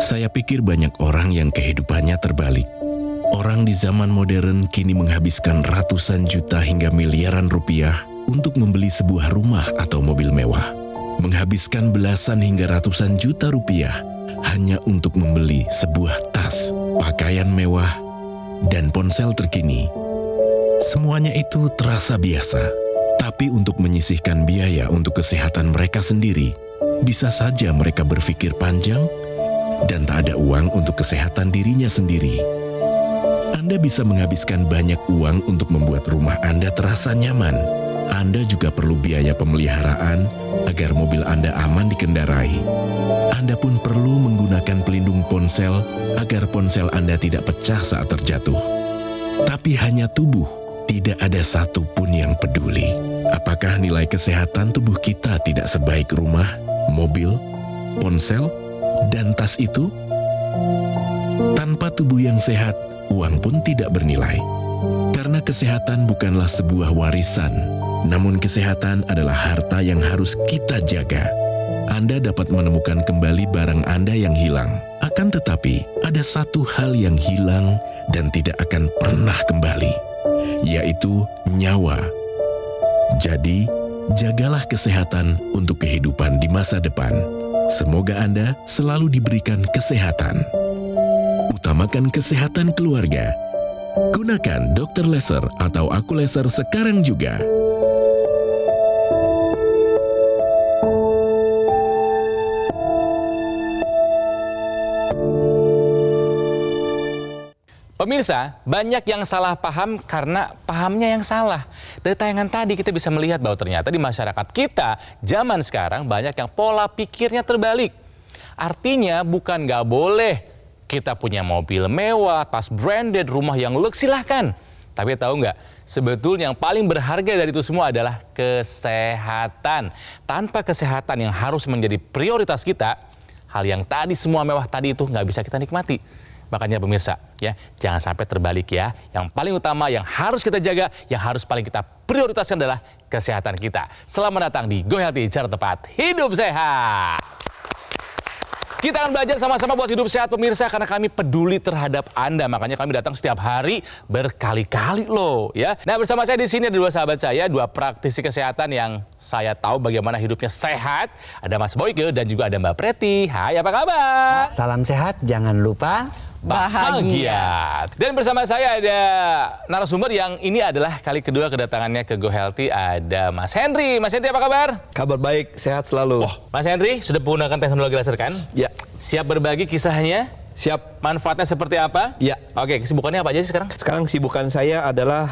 Saya pikir banyak orang yang kehidupannya terbalik. Orang di zaman modern kini menghabiskan ratusan juta hingga miliaran rupiah untuk membeli sebuah rumah atau mobil mewah. Menghabiskan belasan hingga ratusan juta rupiah hanya untuk membeli sebuah tas, pakaian mewah, dan ponsel terkini. Semuanya itu terasa biasa, tapi untuk menyisihkan biaya untuk kesehatan mereka sendiri, bisa saja mereka berpikir panjang dan tak ada uang untuk kesehatan dirinya sendiri. Anda bisa menghabiskan banyak uang untuk membuat rumah Anda terasa nyaman. Anda juga perlu biaya pemeliharaan agar mobil Anda aman dikendarai. Anda pun perlu menggunakan pelindung ponsel agar ponsel Anda tidak pecah saat terjatuh. Tapi hanya tubuh, tidak ada satupun yang peduli. Apakah nilai kesehatan tubuh kita tidak sebaik rumah, mobil, ponsel, dan tas itu? Tanpa tubuh yang sehat, uang pun tidak bernilai. Karena kesehatan bukanlah sebuah warisan, namun kesehatan adalah harta yang harus kita jaga. Anda dapat menemukan kembali barang Anda yang hilang. Akan tetapi, ada satu hal yang hilang dan tidak akan pernah kembali, yaitu nyawa. Jadi, jagalah kesehatan untuk kehidupan di masa depan. Semoga Anda selalu diberikan kesehatan. Utamakan kesehatan keluarga. Gunakan Dr. Laser atau Aku Laser sekarang juga. Pemirsa, banyak yang salah paham karena pahamnya yang salah. Dari tayangan tadi kita bisa melihat bahwa ternyata di masyarakat kita zaman sekarang banyak yang pola pikirnya terbalik. Artinya bukan nggak boleh kita punya mobil mewah, tas branded, rumah yang lux, silahkan. Tapi tahu nggak, sebetulnya yang paling berharga dari itu semua adalah kesehatan. Tanpa kesehatan yang harus menjadi prioritas kita, hal yang tadi semua mewah tadi itu nggak bisa kita nikmati. Makanya pemirsa, ya jangan sampai terbalik ya. Yang paling utama yang harus kita jaga, yang harus paling kita prioritaskan adalah kesehatan kita. Selamat datang di Go Healthy, cara tepat hidup sehat. Kita akan belajar sama-sama buat hidup sehat pemirsa, karena kami peduli terhadap Anda. Makanya kami datang setiap hari berkali-kali loh ya. Nah, bersama saya di sini ada dua sahabat saya, dua praktisi kesehatan yang saya tahu bagaimana hidupnya sehat. Ada Mas Boyke dan juga ada Mbak Preti. Hai, apa kabar? Salam sehat, jangan lupa bahagia. Dan bersama saya ada narasumber yang ini adalah kali kedua kedatangannya ke Go Healthy. Ada Mas Henry. Mas Henry, apa kabar? Kabar baik, sehat selalu. Oh, Mas Henry sudah menggunakan teknologi laser kan? Ya. Siap berbagi kisahnya? Siap. Manfaatnya seperti apa? Ya. Oke, kesibukannya apa aja sih sekarang? Sekarang kesibukan saya adalah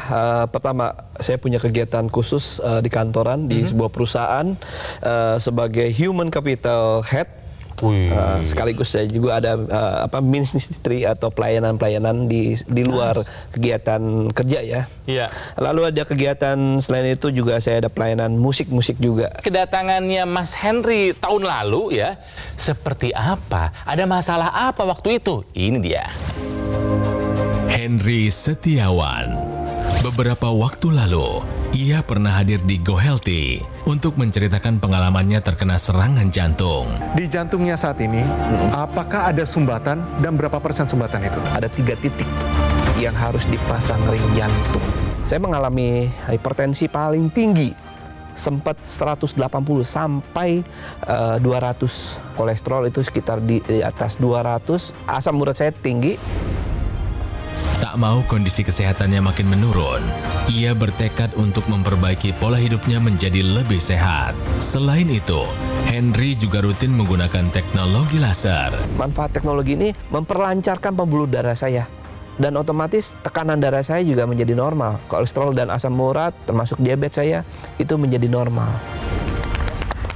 pertama, saya punya kegiatan khusus di kantoran di sebuah perusahaan sebagai Human Capital Head. Sekaligus saya juga ada ministry atau pelayanan-pelayanan di luar kegiatan kerja ya. Iya. Lalu ada kegiatan selain itu juga saya ada pelayanan musik juga. Kedatangannya Mas Henry tahun lalu ya, seperti apa? Ada masalah apa waktu itu? Ini dia. Henry Setiawan. Beberapa waktu lalu, ia pernah hadir di Go Healthy untuk menceritakan pengalamannya terkena serangan jantung. Di jantungnya saat ini, apakah ada sumbatan dan berapa persen sumbatan itu? Ada 3 titik yang harus dipasang ring jantung. Saya mengalami hipertensi paling tinggi, sempat 180 sampai 200. Kolesterol itu sekitar di atas 200. Asam urat saya tinggi. Tak mau kondisi kesehatannya makin menurun, ia bertekad untuk memperbaiki pola hidupnya menjadi lebih sehat. Selain itu, Henry juga rutin menggunakan teknologi laser. Manfaat teknologi ini memperlancarkan pembuluh darah saya. Dan otomatis tekanan darah saya juga menjadi normal. Kolesterol dan asam urat, termasuk diabetes saya, itu menjadi normal.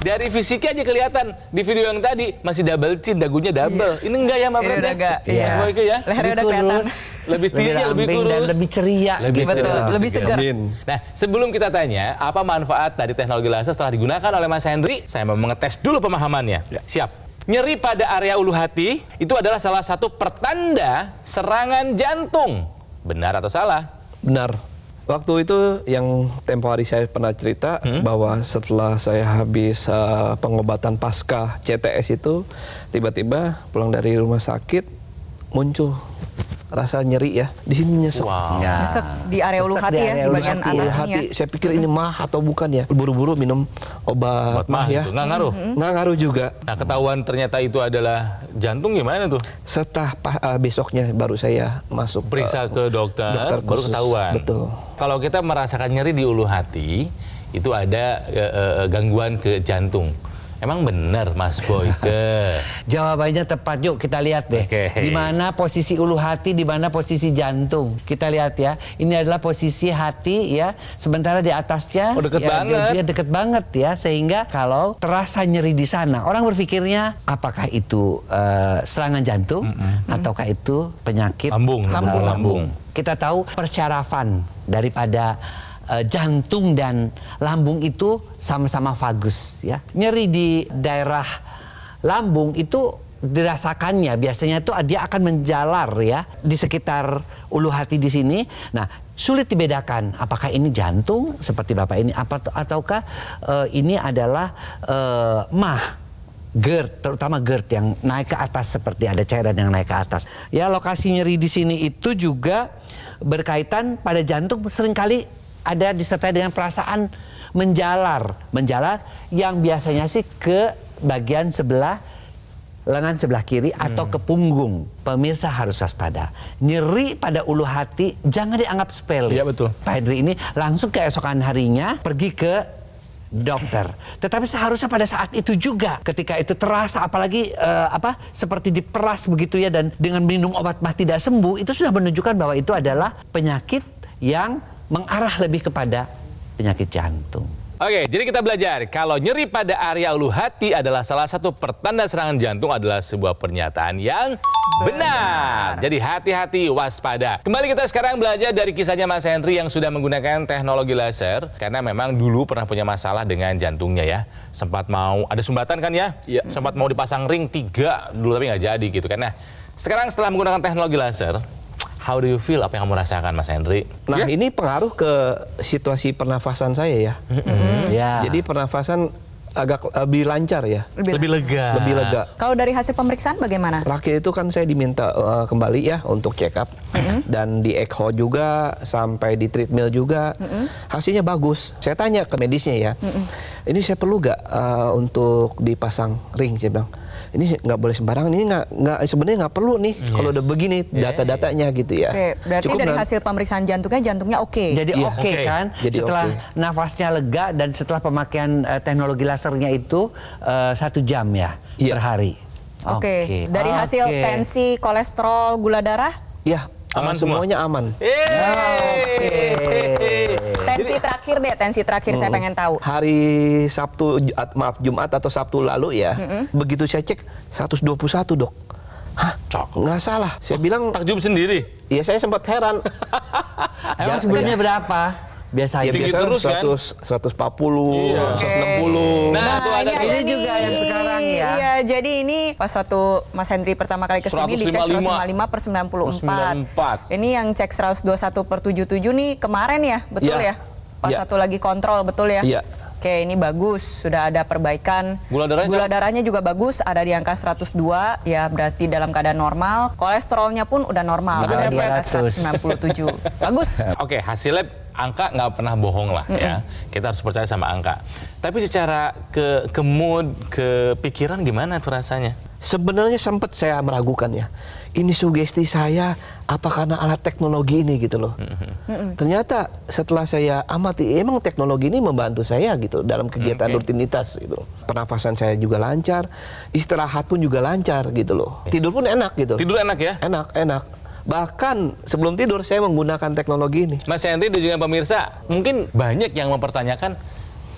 Dari fisiknya aja kelihatan di video yang tadi masih double chin, dagunya double. Ini enggak ya Mbak Preti? Ini udah enggak, iya. Mas Boyke ya? Lehernya udah kelihatan. Lebih tinggi, lebih ramping kurus. dan lebih ceria. Lebih Betul, ceria. lebih segar. Nah, sebelum kita tanya apa manfaat dari teknologi laser setelah digunakan oleh Mas Henry, saya mau mengetes dulu pemahamannya. Ya. Siap. Nyeri pada area ulu hati itu adalah salah satu pertanda serangan jantung. Benar atau salah? Benar. Waktu itu yang tempo hari saya pernah cerita bahwa setelah saya habis pengobatan pasca CTS itu, tiba-tiba pulang dari rumah sakit muncul rasa nyeri ya di sini, nyesek. Ya. Nyesek di area ulu hati ya, di bagian Ulu atas hati. ini ya. Saya pikir ini mah atau bukan ya. Buru-buru minum obat mah ya. Nggak ngaruh. Nggak ngaruh juga. Nah, ketahuan ternyata itu adalah jantung, gimana tuh? Setelah besoknya baru saya masuk Periksa ke dokter, baru khusus. ketahuan. Betul. Kalau kita merasakan nyeri di ulu hati, itu ada gangguan ke jantung. Emang benar, Mas Boyke? Jawabannya tepat. Yuk kita lihat deh. Oke. Di mana posisi ulu hati, di mana posisi jantung. Kita lihat ya. Ini adalah posisi hati ya. Sementara di atasnya Oh, deket ya, banget. dia deket banget ya. Sehingga kalau terasa nyeri di sana, orang berpikirnya apakah itu serangan jantung ataukah itu penyakit Lambung. Kita tahu persyarafan daripada jantung dan lambung itu sama-sama vagus ya. Nyeri di daerah lambung itu dirasakannya biasanya itu dia akan menjalar ya di sekitar ulu hati di sini. Nah, sulit dibedakan apakah ini jantung seperti Bapak ini ataukah ini adalah mah. GERD, terutama GERD yang naik ke atas seperti ada cairan yang naik ke atas. Ya, lokasi nyeri di sini itu juga berkaitan pada jantung, seringkali ada disertai dengan perasaan menjalar yang biasanya sih ke bagian sebelah lengan sebelah kiri atau ke punggung. Pemirsa harus waspada. Nyeri pada ulu hati jangan dianggap sepele. Iya, betul. Pak Hendri ini langsung keesokan harinya pergi ke dokter. Tetapi seharusnya pada saat itu juga ketika itu terasa apalagi seperti diperas begitu ya dan dengan minum obat mah tidak sembuh, itu sudah menunjukkan bahwa itu adalah penyakit yang mengarah lebih kepada penyakit jantung. Oke, jadi kita belajar kalau nyeri pada area ulu hati adalah salah satu pertanda serangan jantung adalah sebuah pernyataan yang benar. Jadi hati-hati, waspada. Kembali kita sekarang belajar dari kisahnya Mas Henry yang sudah menggunakan teknologi laser karena memang dulu pernah punya masalah dengan jantungnya ya. Sempat mau ada sumbatan kan ya? Iya. Sempat mau dipasang ring 3 dulu tapi nggak jadi gitu kan. Nah, sekarang setelah menggunakan teknologi laser, how do you feel? Apa yang kamu rasakan, Mas Henry? Nah, ini pengaruh ke situasi pernafasan saya ya. Ya. Jadi pernafasan agak lebih lancar ya. Lebih lega. Lebih lega. Kalau dari hasil pemeriksaan bagaimana? Terakhir itu kan saya diminta kembali ya untuk check up dan di echo juga sampai di treadmill juga hasilnya bagus. Saya tanya ke medisnya ya, ini saya perlu nggak untuk dipasang ring? Saya bilang ini nggak boleh sembarangan. Ini nggak sebenarnya nggak perlu nih kalau udah begini data-datanya gitu ya. Oke, berarti Cukup dari hasil pemeriksaan jantungnya oke. Jadi Iya. oke Oke. kan? Jadi Setelah oke. nafasnya lega dan setelah pemakaian teknologi lasernya itu 1 jam ya Iya. per hari. Oke. Dari hasil Oke. tensi, kolesterol, gula darah, Ya, Aman semua? semuanya aman. tensi terakhir deh, tensi terakhir saya pengen tahu. Hari Sabtu, Jumat atau Sabtu lalu ya, begitu saya cek 121 dok. Hah, nggak salah. Saya bilang, Takjub sendiri. iya saya sempat heran. Emang sebelumnya berapa? Biasanya. Ya tinggi biasanya terus, kan? 140, Iya. 160. Nah, tuh ada ini nih. juga yang sekarang ya. Iya, jadi ini pas waktu Mas Hendry pertama kali kesini dicek 155/94. Ini yang cek 121/77 nih kemarin ya, betul Iya. ya? Pas Iya. satu lagi kontrol, betul ya? Iya. Oke, ini bagus, sudah ada perbaikan. Gula darahnya? Gula darahnya juga bagus, ada di angka 102, ya berarti dalam keadaan normal. Kolesterolnya pun udah normal, ada di angka 197. Bagus. Oke, hasilnya angka nggak pernah bohong lah ya. Kita harus percaya sama angka. Tapi secara ke mood, ke pikiran gimana tuh rasanya? Sebenarnya sempat saya meragukan ya. Ini sugesti saya apa karena alat teknologi ini gitu loh. Ternyata setelah saya amati emang teknologi ini membantu saya gitu dalam kegiatan rutinitas gitu. Pernafasan saya juga lancar, istirahat pun juga lancar gitu loh. Tidur pun enak gitu. Tidur enak ya? Enak. Bahkan sebelum tidur saya menggunakan teknologi ini. Mas Henry dan juga pemirsa, mungkin banyak yang mempertanyakan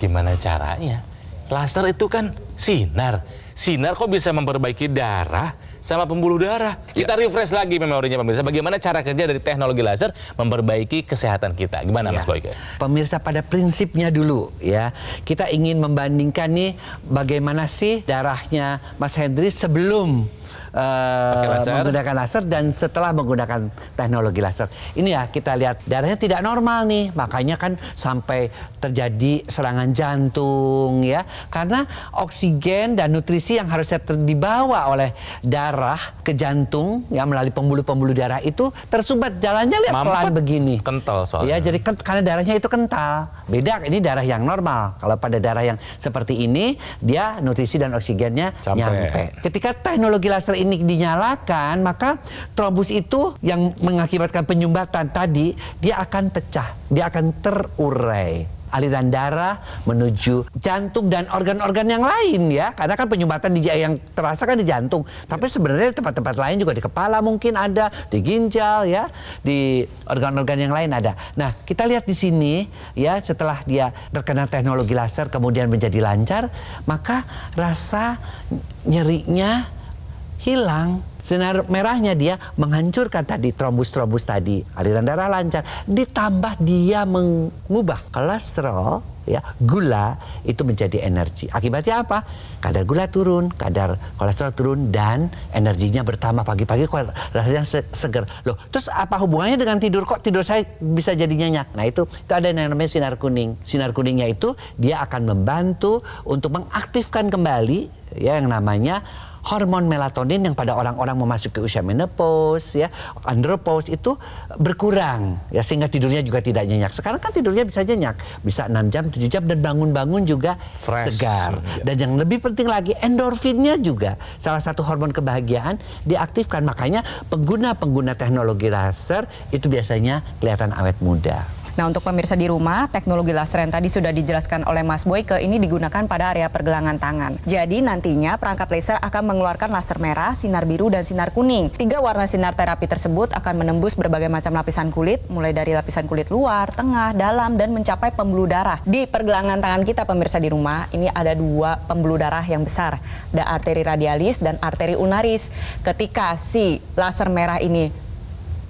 gimana caranya? Laser itu kan sinar. Sinar kok bisa memperbaiki darah sama pembuluh darah? Kita refresh lagi memorinya pemirsa. Bagaimana cara kerja dari teknologi laser memperbaiki kesehatan kita? Gimana Mas Boyke? Pemirsa, pada prinsipnya dulu ya, kita ingin membandingkan nih bagaimana sih darahnya Mas Hendry sebelum laser. menggunakan laser dan setelah menggunakan teknologi laser. Ini ya kita lihat darahnya tidak normal nih, makanya kan sampai terjadi serangan jantung ya, karena oksigen dan nutrisi yang harusnya dibawa oleh darah ke jantung ya melalui pembuluh-pembuluh darah itu tersumbat, jalannya lihat Mampet. pelan begini. Kental soalnya. Ya, jadi karena darahnya itu kental. Beda, ini darah yang normal. Kalau pada darah yang seperti ini, dia nutrisi dan oksigennya Sampai. nyampe. Ketika teknologi laser ini dinyalakan, maka trombus itu yang mengakibatkan penyumbatan tadi, dia akan pecah, dia akan terurai. Aliran darah menuju jantung dan organ-organ yang lain ya, karena kan penyumbatan yang terasa kan di jantung, tapi sebenarnya di tempat-tempat lain juga, di kepala mungkin ada, di ginjal ya, di organ-organ yang lain ada. Nah, kita lihat di sini ya, setelah dia terkena teknologi laser kemudian menjadi lancar, maka rasa nyerinya hilang. Sinar merahnya dia menghancurkan tadi trombus-trombus tadi, aliran darah lancar, ditambah dia mengubah kolesterol ya, gula itu menjadi energi. Akibatnya apa? Kadar gula turun, kadar kolesterol turun, dan energinya bertambah. Pagi-pagi kok rasanya seger. Loh, terus apa hubungannya dengan tidur? Kok tidur saya bisa jadi nyenyak? Nah, itu ada yang namanya sinar kuning. Sinar kuningnya itu dia akan membantu untuk mengaktifkan kembali ya yang namanya hormon melatonin yang pada orang-orang memasuki usia menopause ya, andropause itu berkurang ya, sehingga tidurnya juga tidak nyenyak. Sekarang kan tidurnya bisa nyenyak, bisa 6 jam, 7 jam, dan bangun-bangun juga Fresh. segar. Dan yang lebih penting lagi, endorfinnya juga salah satu hormon kebahagiaan diaktifkan. Makanya pengguna-pengguna teknologi laser itu biasanya kelihatan awet muda. Nah, untuk pemirsa di rumah, teknologi laser yang tadi sudah dijelaskan oleh Mas Boyke ini digunakan pada area pergelangan tangan. Jadi nantinya perangkat laser akan mengeluarkan laser merah, sinar biru, dan sinar kuning. 3 warna sinar terapi tersebut akan menembus berbagai macam lapisan kulit, mulai dari lapisan kulit luar, tengah, dalam, dan mencapai pembuluh darah. Di pergelangan tangan kita, pemirsa di rumah, ini ada 2 pembuluh darah yang besar. Ada arteri radialis dan arteri ulnaris. Ketika si laser merah ini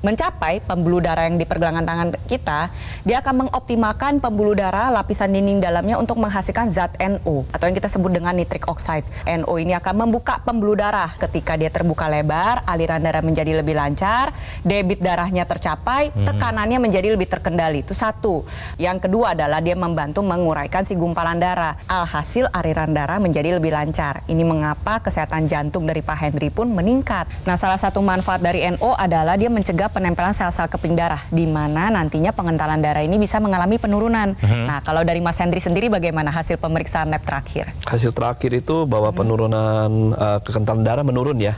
mencapai pembuluh darah yang di pergelangan tangan kita, dia akan mengoptimalkan pembuluh darah lapisan dinding dalamnya untuk menghasilkan zat NO atau yang kita sebut dengan nitric oxide. NO ini akan membuka pembuluh darah. Ketika dia terbuka lebar, aliran darah menjadi lebih lancar, debit darahnya tercapai, tekanannya menjadi lebih terkendali. Itu satu. Yang kedua adalah dia membantu menguraikan si gumpalan darah. Alhasil aliran darah menjadi lebih lancar. Ini mengapa kesehatan jantung dari Pak Henry pun meningkat. Nah, salah satu manfaat dari NO adalah dia mencegah penempelan sel-sel keping darah, di mana nantinya pengentalan darah ini bisa mengalami penurunan. Nah, kalau dari Mas Henry sendiri bagaimana hasil pemeriksaan lab terakhir? Hasil terakhir itu bahwa penurunan kekentalan darah menurun ya.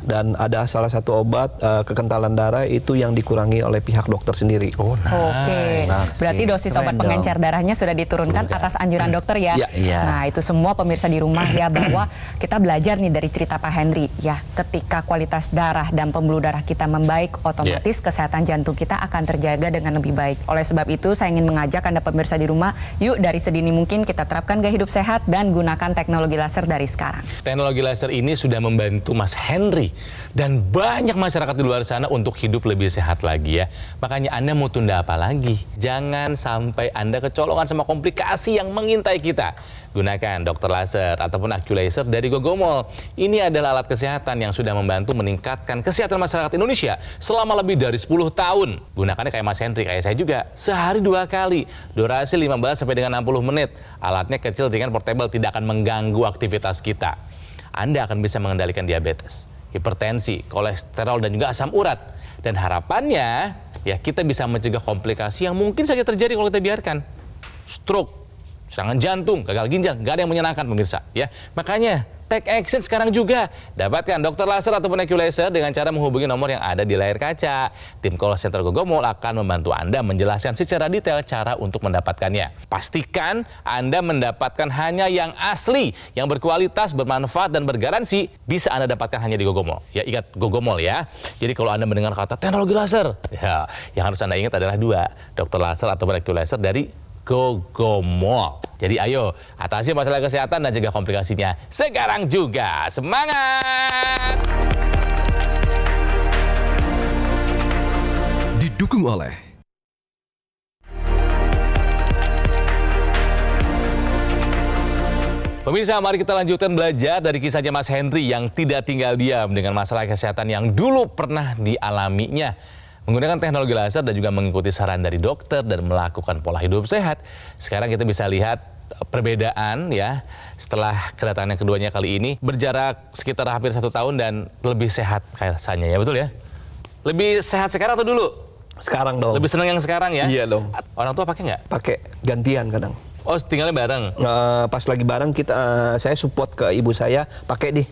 Dan ada salah satu obat kekentalan darah itu yang dikurangi oleh pihak dokter sendiri. Oh, Oke, berarti dosis obat Keren pengencer darahnya sudah diturunkan atas anjuran dokter ya. Iya. Nah, itu semua pemirsa di rumah ya, bahwa kita belajar nih dari cerita Pak Henry ya. Ketika kualitas darah dan pembuluh darah kita membaik, otomatis kesehatan jantung kita akan terjaga dengan lebih baik. Oleh sebab itu, saya ingin mengajak Anda pemirsa di rumah, yuk dari sedini mungkin kita terapkan gaya hidup sehat dan gunakan teknologi laser dari sekarang. Teknologi laser ini sudah membantu Mas Henry dan banyak masyarakat di luar sana untuk hidup lebih sehat lagi ya. Makanya Anda mau tunda apa lagi? Jangan sampai Anda kecolongan sama komplikasi yang mengintai kita. Gunakan dokter laser ataupun AccuLaser dari Gogomol. Ini adalah alat kesehatan yang sudah membantu meningkatkan kesehatan masyarakat Indonesia selama lebih dari 10 tahun. Gunakannya kayak Mas Henry, kayak saya juga. Sehari 2 kali. Durasi 15 sampai dengan 60 menit. Alatnya kecil, ringan, portable, tidak akan mengganggu aktivitas kita. Anda akan bisa mengendalikan diabetes, hipertensi, kolesterol, dan juga asam urat. Dan harapannya, ya kita bisa mencegah komplikasi yang mungkin saja terjadi kalau kita biarkan. Stroke, serangan jantung, gagal ginjal, nggak ada yang menyenangkan pemirsa. Ya, makanya take action sekarang juga. Dapatkan dokter laser ataupun AccuLaser dengan cara menghubungi nomor yang ada di layar kaca. Tim call center Gogomol akan membantu Anda menjelaskan secara detail cara untuk mendapatkannya. Pastikan Anda mendapatkan hanya yang asli, yang berkualitas, bermanfaat, dan bergaransi. Bisa Anda dapatkan hanya di Gogomol. Ya, ingat Gogomol ya. Jadi kalau Anda mendengar kata teknologi laser, ya, yang harus Anda ingat adalah 2, dokter laser ataupun AccuLaser dari Gogomol. Jadi ayo, atasi masalah kesehatan dan cegah komplikasinya sekarang juga. Semangat! Didukung oleh Pemirsa, mari kita lanjutkan belajar dari kisahnya Mas Henry yang tidak tinggal diam dengan masalah kesehatan yang dulu pernah dialaminya. Menggunakan teknologi laser dan juga mengikuti saran dari dokter dan melakukan pola hidup sehat. Sekarang kita bisa lihat perbedaan ya setelah kedatangan yang keduanya kali ini. Berjarak sekitar hampir 1 tahun dan lebih sehat kayaknya ya, betul ya? Lebih sehat sekarang atau dulu? Sekarang dong. Lebih senang yang sekarang ya? Iya dong. Orang tua pakai nggak? Pakai gantian kadang. Oh, tinggalnya bareng? Pas lagi bareng saya support ke ibu saya, pakai deh.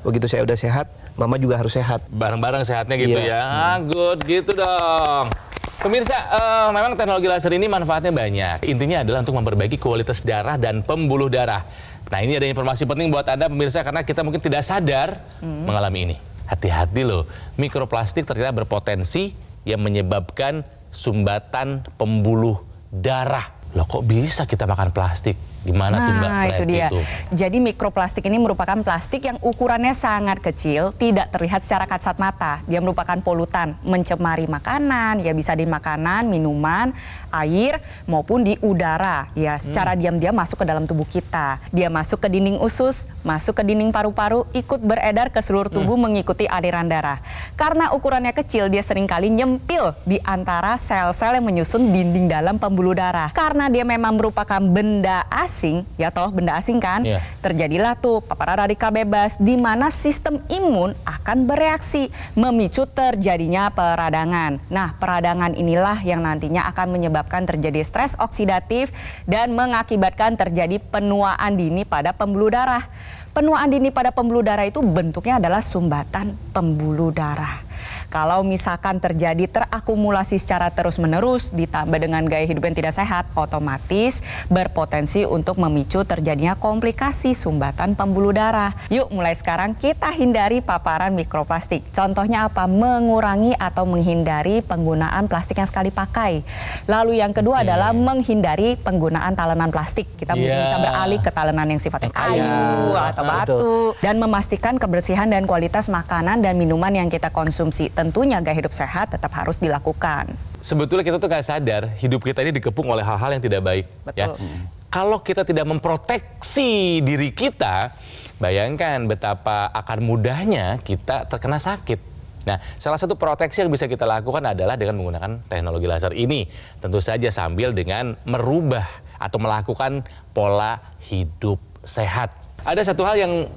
Begitu saya udah sehat, mama juga harus sehat. Bareng-bareng sehatnya gitu Iya. ya. Good gitu dong. Pemirsa, memang teknologi laser ini manfaatnya banyak. Intinya adalah untuk memperbaiki kualitas darah dan pembuluh darah. Nah, ini ada informasi penting buat Anda pemirsa karena kita mungkin tidak sadar mengalami ini. Hati-hati loh, mikroplastik ternyata berpotensi yang menyebabkan sumbatan pembuluh darah. Loh, kok bisa kita makan plastik? Gimana tuh Mbak? Nah, itu dia. Jadi mikroplastik ini merupakan plastik yang ukurannya sangat kecil, tidak terlihat secara kasat mata. Dia merupakan polutan, mencemari makanan, ya bisa di makanan, minuman, air, maupun di udara. Ya, secara diam-diam masuk ke dalam tubuh kita. Dia masuk ke dinding usus, masuk ke dinding paru-paru, ikut beredar ke seluruh tubuh mengikuti aliran darah. Karena ukurannya kecil, dia seringkali nyempil di antara sel-sel yang menyusun dinding dalam pembuluh darah. Karena dia memang merupakan benda asing, ya toh benda asing kan, terjadilah tuh paparan radikal bebas di mana sistem imun akan bereaksi memicu terjadinya peradangan. Nah, peradangan inilah yang nantinya akan menyebabkan terjadi stres oksidatif dan mengakibatkan terjadi penuaan dini pada pembuluh darah. Penuaan dini pada pembuluh darah itu bentuknya adalah sumbatan pembuluh darah. Kalau misalkan terjadi terakumulasi secara terus-menerus ditambah dengan gaya hidup yang tidak sehat, otomatis berpotensi untuk memicu terjadinya komplikasi sumbatan pembuluh darah. Yuk mulai sekarang kita hindari paparan mikroplastik. Contohnya apa? Mengurangi atau menghindari penggunaan plastik yang sekali pakai. Lalu yang kedua adalah menghindari penggunaan talenan plastik. Kita mungkin bisa beralih ke talenan yang sifatnya kayu atau batu. Dan memastikan kebersihan dan kualitas makanan dan minuman yang kita konsumsi. Tentunya gaya hidup sehat tetap harus dilakukan. Sebetulnya kita tuh gak sadar hidup kita ini dikepung oleh hal-hal yang tidak baik. Betul. Ya. Kalau kita tidak memproteksi diri kita, bayangkan betapa akan mudahnya kita terkena sakit. Nah, salah satu proteksi yang bisa kita lakukan adalah dengan menggunakan teknologi laser ini. Tentu saja sambil dengan merubah atau melakukan pola hidup sehat. Ada satu hal yang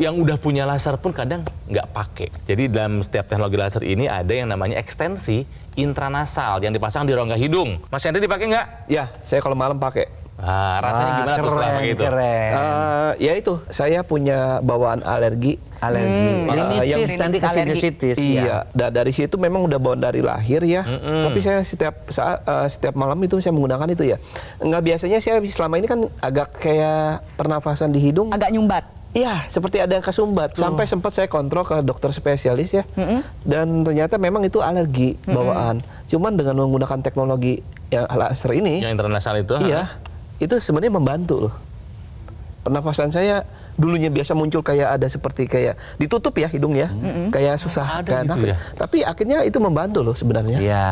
udah punya laser pun kadang nggak pakai. Jadi dalam setiap teknologi laser ini ada yang namanya ekstensi intranasal yang dipasang di rongga hidung. Mas Henry dipakai nggak? Ya, saya kalau malam pakai. Rasanya gimana tuh setelah pakai itu? Ya itu, saya punya bawaan alergi. Rinitis, nanti ke sinusitis. Iya, dari situ memang udah bawaan dari lahir ya. Tapi saya setiap malam itu saya menggunakan itu ya. Nggak, biasanya saya selama ini kan agak kayak pernafasan di hidung. Agak nyumbat. Iya, seperti ada yang kesumbat. Sampai sempat saya kontrol ke dokter spesialis ya. Dan ternyata memang itu alergi bawaan. Cuman dengan menggunakan teknologi yang laser ini. Yang internasional itu? Iya, itu sebenarnya membantu loh. Pernafasan saya dulunya biasa muncul kayak ada seperti kayak ditutup ya hidungnya. Kayak susah. Ada gitu ya? Tapi akhirnya itu membantu loh sebenarnya. Ya,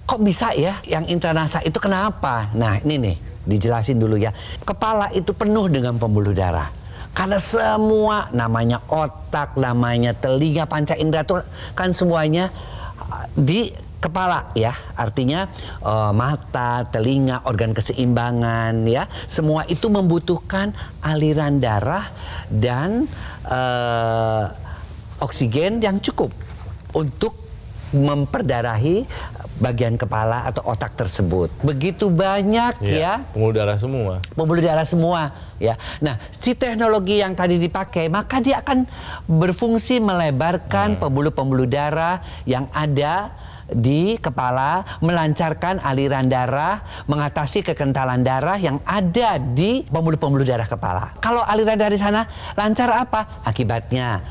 kok bisa ya yang intranasal itu kenapa? Nah ini nih, dijelasin dulu ya. Kepala itu penuh dengan pembuluh darah. Karena semua namanya otak, namanya telinga, panca indera itu kan semuanya di kepala ya. Artinya mata, telinga, organ keseimbangan ya. Semua itu membutuhkan aliran darah dan oksigen yang cukup untuk memperdarahi bagian kepala atau otak tersebut. Begitu banyak ya. Pembuluh darah semua. Pembuluh darah semua ya. Nah, si teknologi yang tadi dipakai maka dia akan berfungsi melebarkan pembuluh-pembuluh darah yang ada di kepala, melancarkan aliran darah, mengatasi kekentalan darah yang ada di pembuluh-pembuluh darah kepala. Kalau aliran dari sana lancar apa? Akibatnya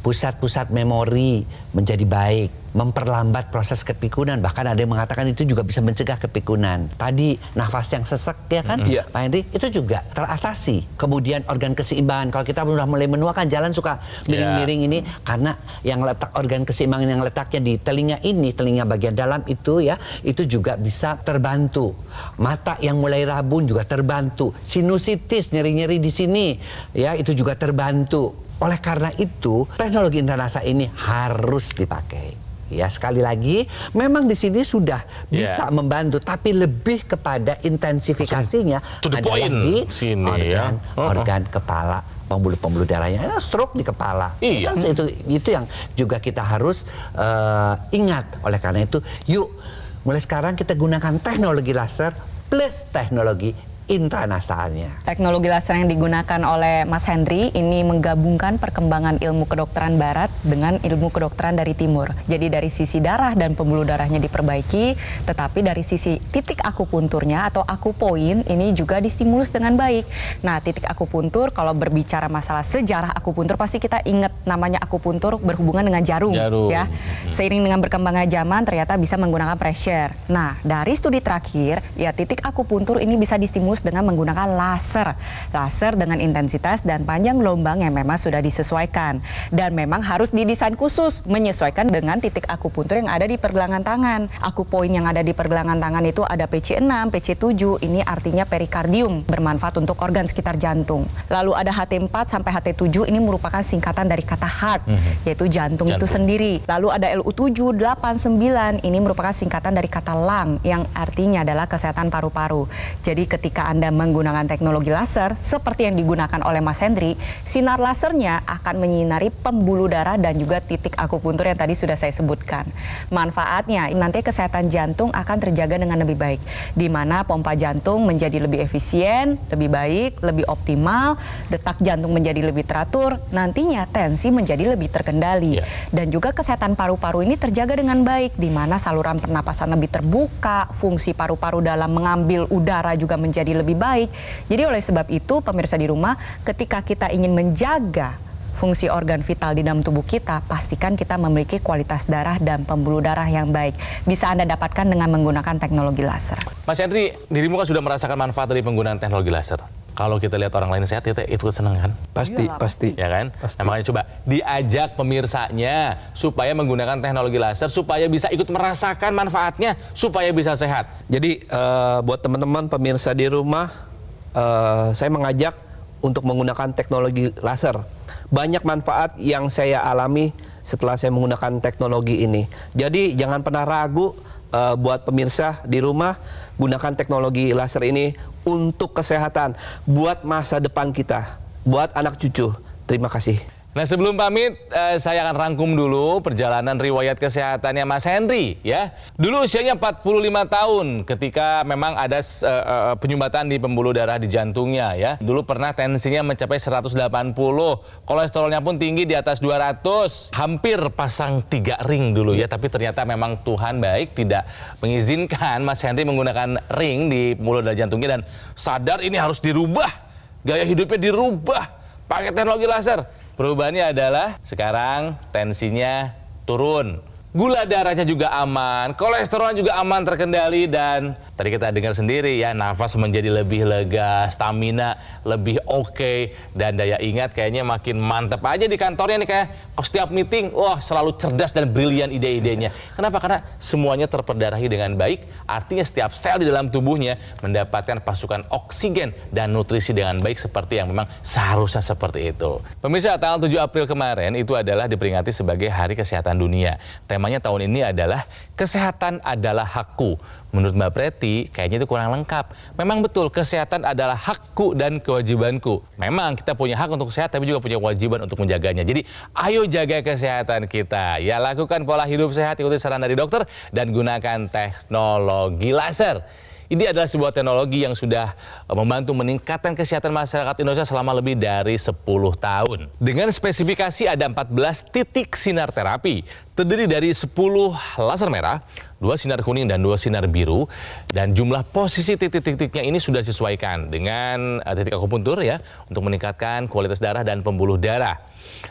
pusat-pusat memori menjadi baik, memperlambat proses kepikunan, bahkan ada yang mengatakan itu juga bisa mencegah kepikunan. Tadi nafas yang sesek ya kan, Pak Henry, itu juga teratasi. Kemudian organ keseimbangan, kalau kita sudah mulai menua kan jalan suka miring-miring ini, karena yang letak organ keseimbangan yang letaknya di telinga ini, telinga bagian dalam itu ya, itu juga bisa terbantu. Mata yang mulai rabun juga terbantu. Sinusitis, nyeri-nyeri di sini, ya itu juga terbantu. Oleh karena itu, teknologi intranasa ini harus dipakai. Ya, sekali lagi, memang di sini sudah bisa membantu, tapi lebih kepada intensifikasinya adalah di organ kepala, pembuluh-pembuluh darahnya, stroke di kepala. Iya. Itu yang juga kita harus ingat. Oleh karena itu, yuk mulai sekarang kita gunakan teknologi laser plus teknologi intranasalnya. Teknologi laser yang digunakan oleh Mas Henry ini menggabungkan perkembangan ilmu kedokteran barat dengan ilmu kedokteran dari timur. Jadi dari sisi darah dan pembuluh darahnya diperbaiki, tetapi dari sisi titik akupunturnya atau akupoin ini juga distimulus dengan baik. Nah, titik akupuntur kalau berbicara masalah sejarah akupuntur pasti kita ingat namanya akupuntur berhubungan dengan jarum. Ya. Seiring dengan berkembangnya zaman ternyata bisa menggunakan pressure. Nah, dari studi terakhir ya titik akupuntur ini bisa distimulus dengan menggunakan laser. Laser dengan intensitas dan panjang gelombang yang memang sudah disesuaikan. Dan memang harus didesain khusus menyesuaikan dengan titik akupuntur yang ada di pergelangan tangan. Akupoin yang ada di pergelangan tangan itu ada PC6, PC7, ini artinya perikardium, bermanfaat untuk organ sekitar jantung. Lalu ada HT4 sampai HT7, ini merupakan singkatan dari kata heart, yaitu jantung itu sendiri. Lalu ada LU7, 8, 9, ini merupakan singkatan dari kata lung, yang artinya adalah kesehatan paru-paru. Jadi ketika Anda menggunakan teknologi laser seperti yang digunakan oleh Mas Henry, sinar lasernya akan menyinari pembuluh darah dan juga titik akupuntur yang tadi sudah saya sebutkan. Manfaatnya nanti kesehatan jantung akan terjaga dengan lebih baik, di mana pompa jantung menjadi lebih efisien, lebih baik, lebih optimal, detak jantung menjadi lebih teratur, nantinya tensi menjadi lebih terkendali. Dan juga kesehatan paru-paru ini terjaga dengan baik, di mana saluran pernapasan lebih terbuka, fungsi paru-paru dalam mengambil udara juga menjadi lebih baik. Jadi oleh sebab itu pemirsa di rumah, ketika kita ingin menjaga fungsi organ vital di dalam tubuh kita, pastikan kita memiliki kualitas darah dan pembuluh darah yang baik. Bisa Anda dapatkan dengan menggunakan teknologi laser. Mas Henry, dirimu kan sudah merasakan manfaat dari penggunaan teknologi laser. Kalau kita lihat orang lain sehat, kita ikut senang kan? Pasti. Ya kan? Nah, makanya coba diajak pemirsanya supaya menggunakan teknologi laser, supaya bisa ikut merasakan manfaatnya, supaya bisa sehat. Jadi buat teman-teman pemirsa di rumah, saya mengajak untuk menggunakan teknologi laser. Banyak manfaat yang saya alami setelah saya menggunakan teknologi ini. Jadi jangan pernah ragu buat pemirsa di rumah, gunakan teknologi laser ini untuk kesehatan, buat masa depan kita, buat anak cucu. Terima kasih. Nah, sebelum pamit, saya akan rangkum dulu perjalanan riwayat kesehatannya Mas Henry ya. Dulu usianya 45 tahun ketika memang ada penyumbatan di pembuluh darah di jantungnya ya. Dulu pernah tensinya mencapai 180, kolesterolnya pun tinggi di atas 200. Hampir pasang 3 ring dulu ya, tapi ternyata memang Tuhan baik tidak mengizinkan Mas Henry menggunakan ring di pembuluh darah jantungnya dan sadar ini harus dirubah. Gaya hidupnya dirubah pakai teknologi laser. Perubahannya adalah sekarang tensinya turun, gula darahnya juga aman, kolesterol juga aman terkendali, dan tadi kita dengar sendiri ya, nafas menjadi lebih lega, stamina lebih oke, dan daya ingat kayaknya makin mantep aja di kantornya nih, kayak setiap meeting, wah selalu cerdas dan brilian ide-idenya. Kenapa? Karena semuanya terperdarahi dengan baik, artinya setiap sel di dalam tubuhnya mendapatkan pasukan oksigen dan nutrisi dengan baik seperti yang memang seharusnya seperti itu. Pemirsa, tanggal 7 April kemarin itu adalah diperingati sebagai Hari Kesehatan Dunia. Temanya tahun ini adalah Kesehatan adalah Hakku. Menurut Mbak Preti, kayaknya itu kurang lengkap. Memang betul, kesehatan adalah hakku dan kewajibanku. Memang kita punya hak untuk sehat, tapi juga punya kewajiban untuk menjaganya. Jadi, ayo jaga kesehatan kita. Ya, lakukan pola hidup sehat, ikuti saran dari dokter, dan gunakan teknologi laser. Ini adalah sebuah teknologi yang sudah membantu meningkatkan kesehatan masyarakat Indonesia selama lebih dari 10 tahun. Dengan spesifikasi ada 14 titik sinar terapi. terdiri dari 10 laser merah, 2 sinar kuning dan 2 sinar biru, dan jumlah posisi titik-titiknya ini sudah disesuaikan dengan titik akupuntur ya untuk meningkatkan kualitas darah dan pembuluh darah.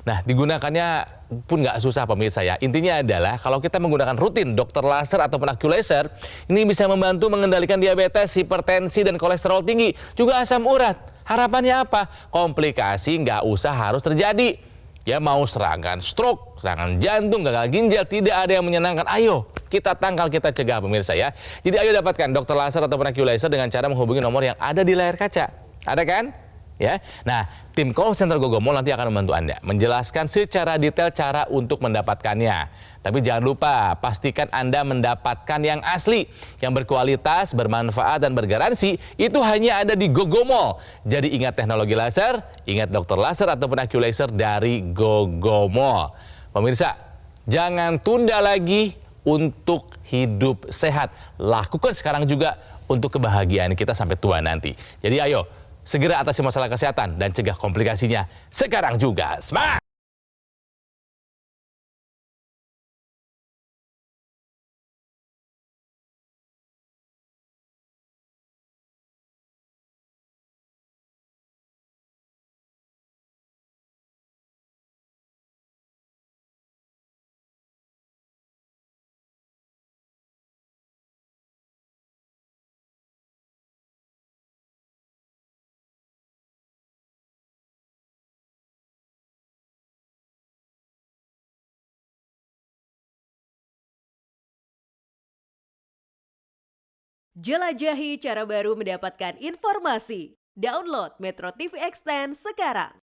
Nah, digunakannya pun nggak susah pemirsa ya. Intinya adalah kalau kita menggunakan rutin dokter laser ataupun aculaser, ini bisa membantu mengendalikan diabetes, hipertensi, dan kolesterol tinggi, juga asam urat. Harapannya apa? Komplikasi nggak usah harus terjadi. Ya mau serangan stroke, serangan jantung, gagal ginjal, tidak ada yang menyenangkan. Ayo kita tangkal, kita cegah pemirsa ya. Jadi ayo dapatkan dokter laser ataupun aculaser dengan cara menghubungi nomor yang ada di layar kaca. Ada kan? Ya. Nah, tim call center Gogomall nanti akan membantu Anda menjelaskan secara detail cara untuk mendapatkannya. Tapi jangan lupa, pastikan Anda mendapatkan yang asli, yang berkualitas, bermanfaat, dan bergaransi. Itu hanya ada di Gogomall. Jadi ingat teknologi laser, ingat dokter laser ataupun aculaser dari Gogomall. Pemirsa, jangan tunda lagi untuk hidup sehat. Lakukan sekarang juga untuk kebahagiaan kita sampai tua nanti. Jadi ayo, segera atasi masalah kesehatan dan cegah komplikasinya sekarang juga. Semangat! Jelajahi cara baru mendapatkan informasi. Download Metro TV Extend sekarang.